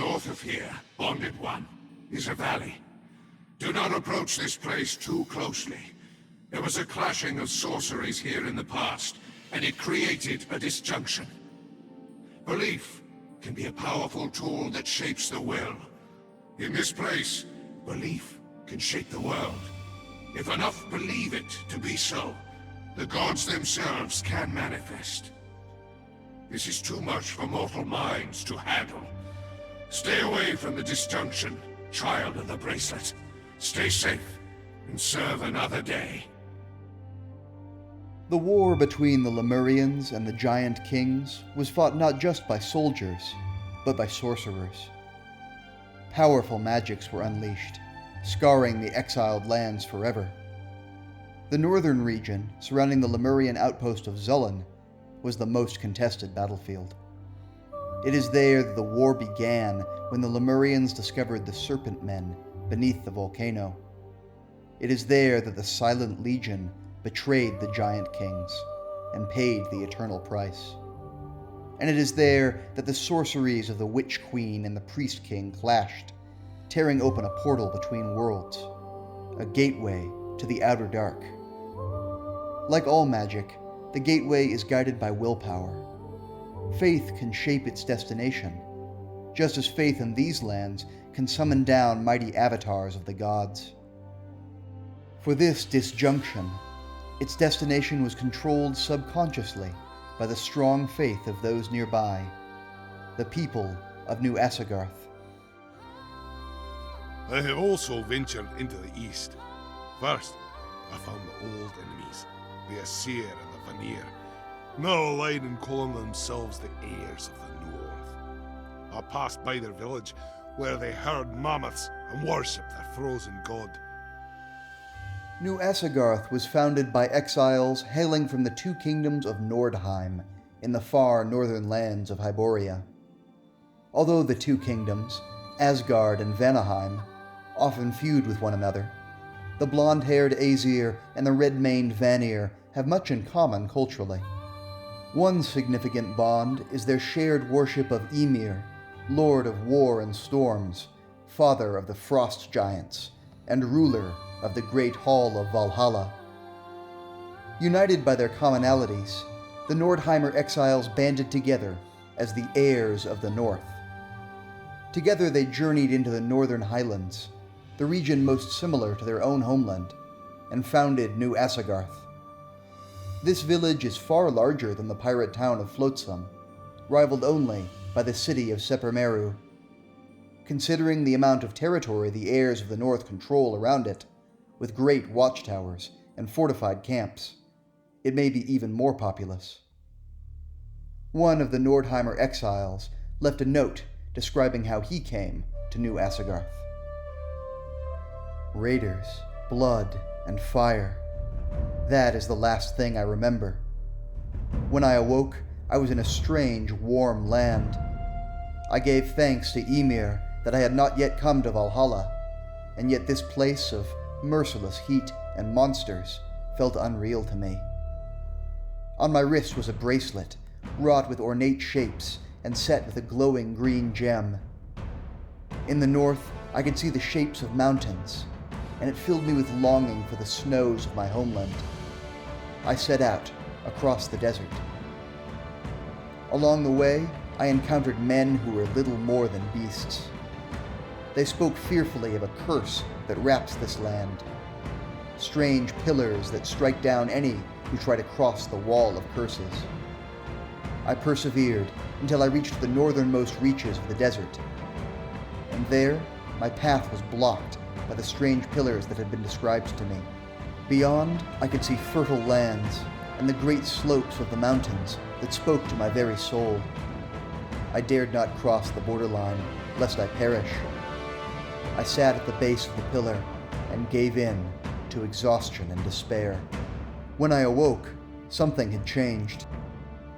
North of here, Bonded One, is a valley. Do not approach this place too closely. There was a clashing of sorceries here in the past, and it created a disjunction. Belief can be a powerful tool that shapes the will. In this place, belief can shape the world. If enough believe it to be so, the gods themselves can manifest. This is too much for mortal minds to handle. Stay away from the disjunction, child of the bracelet. Stay safe, and serve another day. The war between the Lemurians and the Giant Kings was fought not just by soldiers, but by sorcerers. Powerful magics were unleashed, scarring the exiled lands forever. The northern region, surrounding the Lemurian outpost of Zullen, was the most contested battlefield. It is there that the war began when the Lemurians discovered the Serpent Men beneath the volcano. It is there that the Silent Legion betrayed the Giant Kings and paid the eternal price. And it is there that the sorceries of the Witch Queen and the Priest King clashed, tearing open a portal between worlds, a gateway to the outer dark. Like all magic, the gateway is guided by willpower. Faith can shape its destination, just as faith in these lands can summon down mighty avatars of the gods. For this disjunction, its destination was controlled subconsciously by the strong faith of those nearby, the people of New Asagarth. I have also ventured into the east. First, I found the old enemies, the Aesir and the Vanir, now allied in calling themselves the Heirs of the North. I passed by their village, where they herd mammoths and worshipped their frozen god. New Asagarth was founded by exiles hailing from the two kingdoms of Nordheim in the far northern lands of Hyboria. Although the two kingdoms, Asgard and Vanaheim, often feud with one another, the blonde-haired Aesir and the red-maned Vanir have much in common culturally. One significant bond is their shared worship of Ymir, lord of war and storms, father of the frost giants, and ruler of the great hall of Valhalla. United by their commonalities, the Nordheimer exiles banded together as the heirs of the North. Together they journeyed into the northern highlands, the region most similar to their own homeland, and founded New Asagarth. This village is far larger than the pirate town of Flotsam, rivaled only by the city of Seppermeru. Considering the amount of territory the heirs of the North control around it, with great watchtowers and fortified camps, it may be even more populous. One of the Nordheimer exiles left a note describing how he came to New Asagarth. Raiders, blood, and fire. That is the last thing I remember. When I awoke, I was in a strange, warm land. I gave thanks to Ymir that I had not yet come to Valhalla, and yet this place of merciless heat and monsters felt unreal to me. On my wrist was a bracelet, wrought with ornate shapes and set with a glowing green gem. In the north, I could see the shapes of mountains, and it filled me with longing for the snows of my homeland. I set out across the desert. Along the way, I encountered men who were little more than beasts. They spoke fearfully of a curse that wraps this land, strange pillars that strike down any who try to cross the wall of curses. I persevered until I reached the northernmost reaches of the desert, and there my path was blocked by the strange pillars that had been described to me. Beyond, I could see fertile lands and the great slopes of the mountains that spoke to my very soul. I dared not cross the borderline, lest I perish. I sat at the base of the pillar and gave in to exhaustion and despair. When I awoke, something had changed.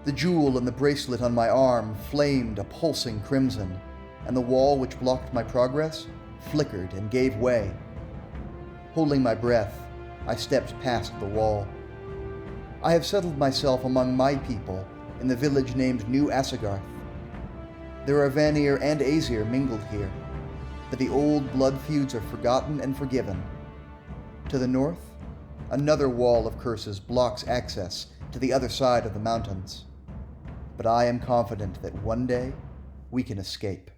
The jewel and the bracelet on my arm flamed a pulsing crimson, and the wall which blocked my progress flickered and gave way. Holding my breath, I stepped past the wall. I have settled myself among my people in the village named New Asagarth. There are Vanir and Aesir mingled here, but the old blood feuds are forgotten and forgiven. To the north, another wall of curses blocks access to the other side of the mountains. But I am confident that one day we can escape.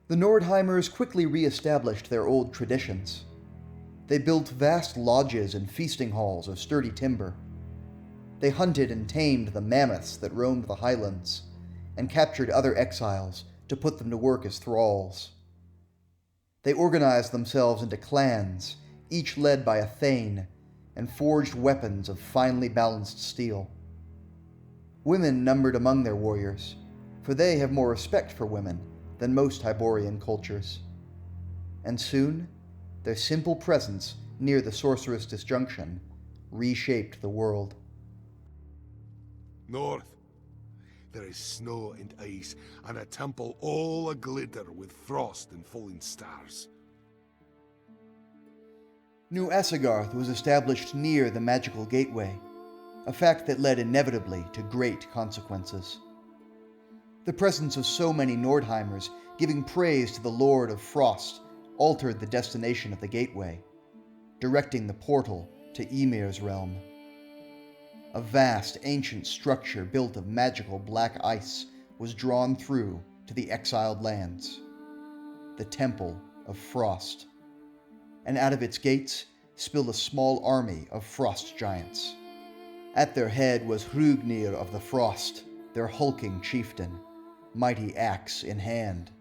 The Nordheimers quickly re-established their old traditions. They built vast lodges and feasting halls of sturdy timber. They hunted and tamed the mammoths that roamed the highlands, and captured other exiles to put them to work as thralls. They organized themselves into clans, each led by a thane, and forged weapons of finely balanced steel. Women numbered among their warriors, for they have more respect for women than most Hyborian cultures. And soon, their simple presence near the sorcerous disjunction reshaped the world. North, there is snow and ice, and a temple all a-glitter with frost and falling stars. New Asagarth was established near the magical gateway, a fact that led inevitably to great consequences. The presence of so many Nordheimers giving praise to the Lord of Frost altered the destination of the gateway, directing the portal to Ymir's realm. A vast, ancient structure built of magical black ice was drawn through to the exiled lands, the Temple of Frost, and out of its gates spilled a small army of frost giants. At their head was Hrungnir of the Frost, their hulking chieftain, mighty axe in hand.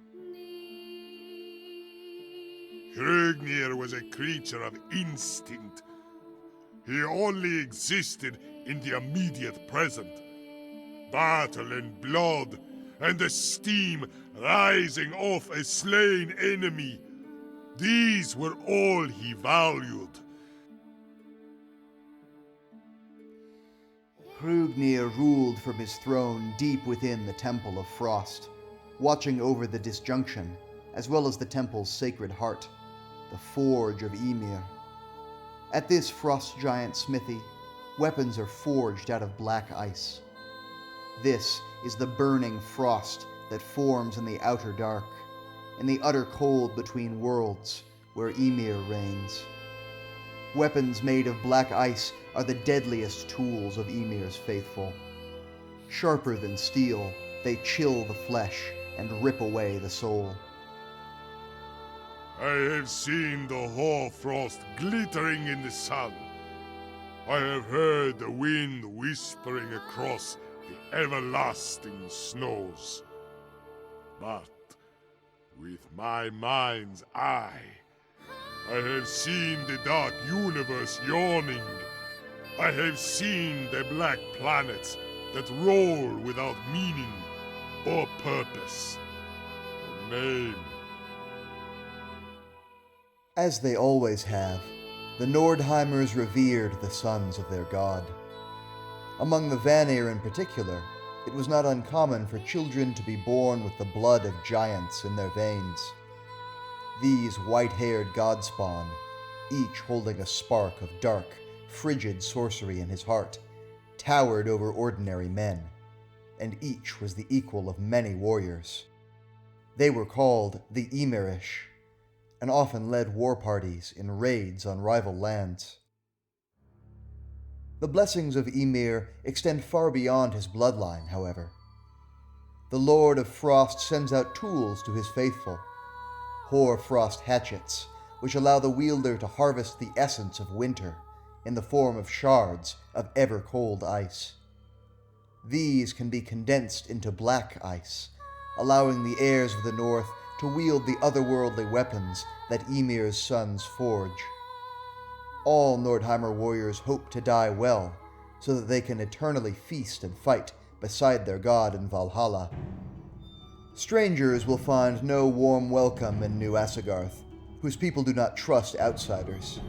Hrungnir was a creature of instinct. He only existed in the immediate present. Battle and blood, and the steam rising off a slain enemy. These were all he valued. Hrungnir ruled from his throne deep within the Temple of Frost, watching over the disjunction, as well as the temple's sacred heart, the Forge of Ymir. At this frost giant smithy, weapons are forged out of black ice. This is the burning frost that forms in the outer dark, in the utter cold between worlds where Ymir reigns. Weapons made of black ice are the deadliest tools of Ymir's faithful. Sharper than steel, they chill the flesh and rip away the soul. I have seen the hoarfrost glittering in the sun. I have heard the wind whispering across the everlasting snows. But with my mind's eye, I have seen the dark universe yawning. I have seen the black planets that roll without meaning or purpose or name. As they always have, the Nordheimers revered the sons of their god. Among the Vanir in particular, it was not uncommon for children to be born with the blood of giants in their veins. These white-haired godspawn, each holding a spark of dark, frigid sorcery in his heart, towered over ordinary men, and each was the equal of many warriors. They were called the Ymirish, and often led war parties in raids on rival lands. The blessings of Ymir extend far beyond his bloodline, however. The Lord of Frost sends out tools to his faithful, hoarfrost hatchets, which allow the wielder to harvest the essence of winter in the form of shards of ever-cold ice. These can be condensed into black ice, allowing the heirs of the North to wield the otherworldly weapons that Ymir's sons forge. All Nordheimer warriors hope to die well, so that they can eternally feast and fight beside their god in Valhalla. Strangers will find no warm welcome in New Asagarth, whose people do not trust outsiders.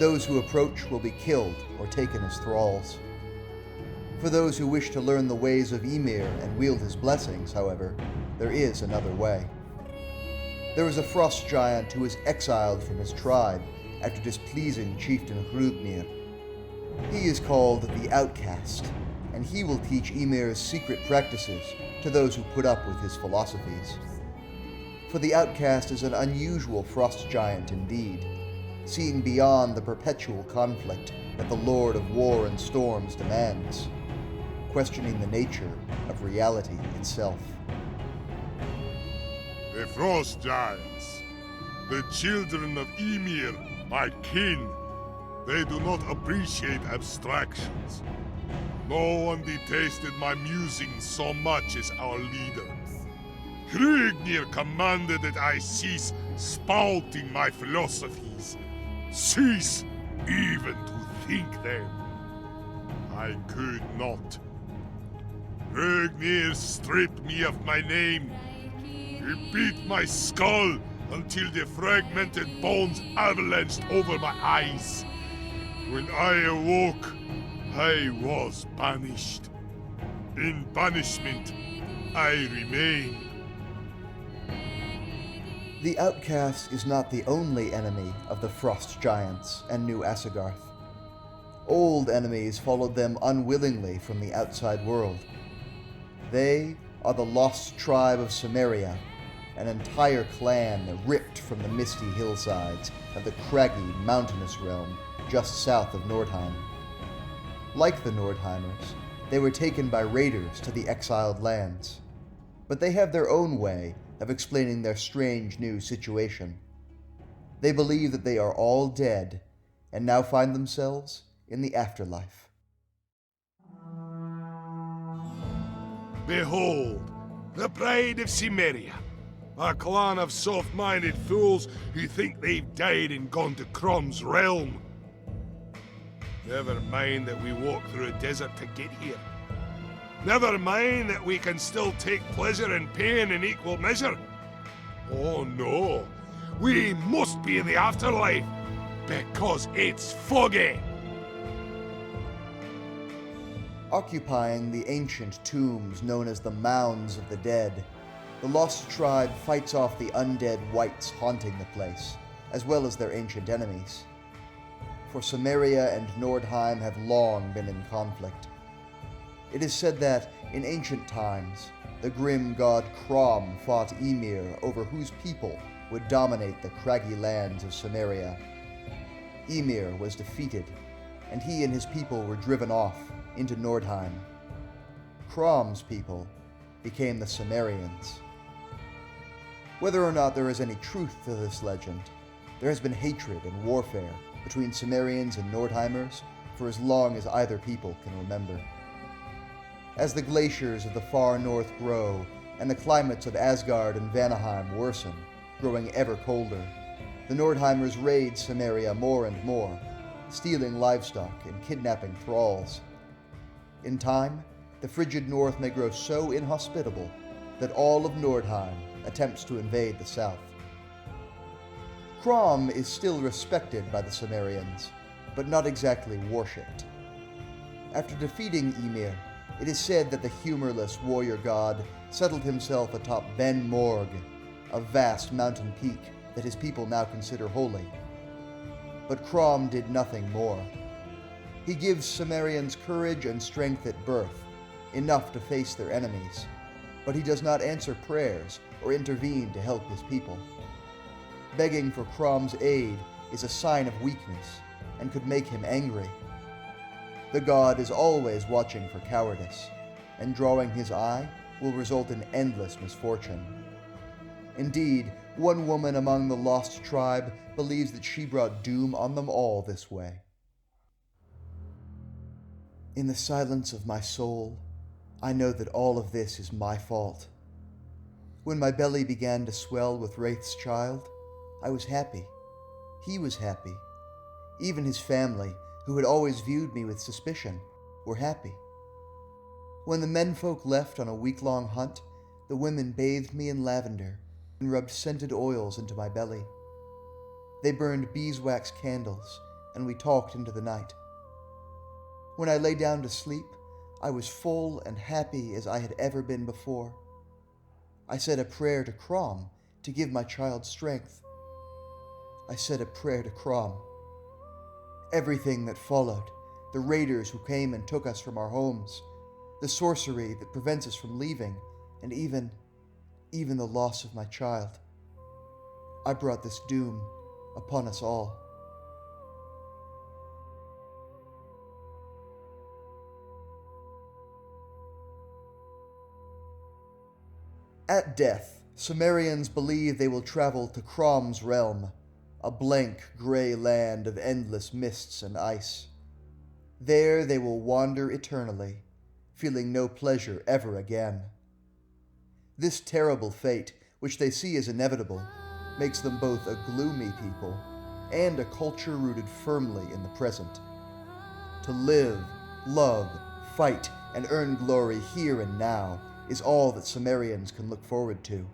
Those who approach will be killed or taken as thralls. For those who wish to learn the ways of Ymir and wield his blessings, however, there is another way. There is a frost giant who is exiled from his tribe after displeasing chieftain Hrungnir. He is called the Outcast, and he will teach Ymir's secret practices to those who put up with his philosophies. For the outcast is an unusual frost giant indeed, seeing beyond the perpetual conflict that the Lord of War and Storms demands, questioning the nature of reality itself. The frost giants, the children of Ymir, my kin, they do not appreciate abstractions. No one detested my musings so much as our leader. Hregnir commanded that I cease spouting my philosophies, cease even to think them. I could not. Hregnir stripped me of my name. He beat my skull until the fragmented bones avalanched over my eyes. When I awoke, I was banished. In banishment, I remain. The outcast is not the only enemy of the frost giants and New Asagarth. Old enemies followed them unwillingly from the outside world. They are the lost tribe of Cimmeria, an entire clan that ripped from the misty hillsides of the craggy, mountainous realm just south of Nordheim. Like the Nordheimers, they were taken by raiders to the exiled lands, but they have their own way of explaining their strange new situation. They believe that they are all dead and now find themselves in the afterlife. Behold, the pride of Cimmeria, a clan of soft-minded fools who think they've died and gone to Crom's realm. Never mind that we walk through a desert to get here. Never mind that we can still take pleasure and pain in equal measure. Oh no, we must be in the afterlife, because it's foggy. Occupying the ancient tombs known as the Mounds of the Dead, the Lost Tribe fights off the undead wights haunting the place, as well as their ancient enemies. For Cimmeria and Nordheim have long been in conflict. It is said that, in ancient times, the grim god Crom fought Ymir over whose people would dominate the craggy lands of Cimmeria. Ymir was defeated, and he and his people were driven off into Nordheim. Crom's people became the Cimmerians. Whether or not there is any truth to this legend, there has been hatred and warfare between Cimmerians and Nordheimers for as long as either people can remember. As the glaciers of the far north grow and the climates of Asgard and Vanaheim worsen, growing ever colder, the Nordheimers raid Cimmeria more and more, stealing livestock and kidnapping thralls. In time, the frigid north may grow so inhospitable that all of Nordheim attempts to invade the south. Crom is still respected by the Cimmerians, but not exactly worshipped. After defeating Ymir, it is said that the humorless warrior god settled himself atop Ben Morg, a vast mountain peak that his people now consider holy. But Crom did nothing more. He gives Cimmerians courage and strength at birth, enough to face their enemies, but he does not answer prayers or intervene to help his people. Begging for Crom's aid is a sign of weakness and could make him angry. The god is always watching for cowardice, and drawing his eye will result in endless misfortune. Indeed, one woman among the lost tribe believes that she brought doom on them all this way. In the silence of my soul, I know that all of this is my fault. When my belly began to swell with Wraith's child, I was happy. He was happy. Even his family, who had always viewed me with suspicion, were happy. When the menfolk left on a week-long hunt, the women bathed me in lavender and rubbed scented oils into my belly. They burned beeswax candles, and we talked into the night. When I lay down to sleep, I was full and happy as I had ever been before. I said a prayer to Crom to give my child strength. I said a prayer to Crom. Everything that followed, the raiders who came and took us from our homes, the sorcery that prevents us from leaving, and even the loss of my child. I brought this doom upon us all. At death, Sumerians believe they will travel to Crom's realm, a blank, gray land of endless mists and ice. There they will wander eternally, feeling no pleasure ever again. This terrible fate, which they see as inevitable, makes them both a gloomy people and a culture rooted firmly in the present. To live, love, fight, and earn glory here and now is all that Sumerians can look forward to.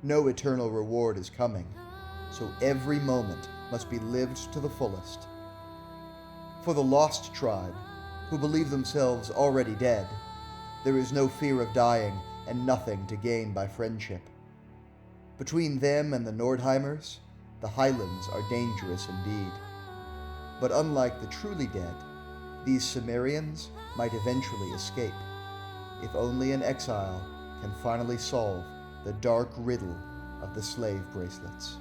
No eternal reward is coming, so every moment must be lived to the fullest. For the lost tribe, who believe themselves already dead, there is no fear of dying and nothing to gain by friendship. Between them and the Nordheimers, the highlands are dangerous indeed. But unlike the truly dead, these Sumerians might eventually escape, if only an exile can finally solve the dark riddle of the slave bracelets.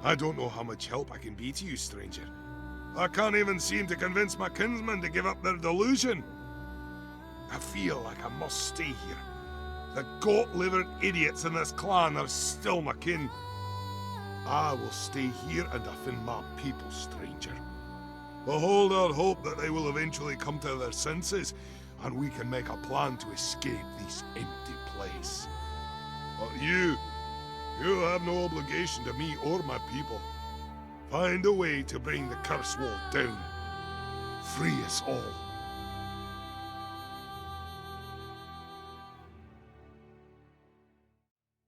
I don't know how much help I can be to you, stranger. I can't even seem to convince my kinsmen to give up their delusion. I feel like I must stay here. The goat-livered idiots in this clan are still my kin. I will stay here and defend my people, stranger. We'll hold out hope that they will eventually come to their senses, and we can make a plan to escape this empty place. But you have no obligation to me or my people. Find a way to bring the curse wall down. Free us all.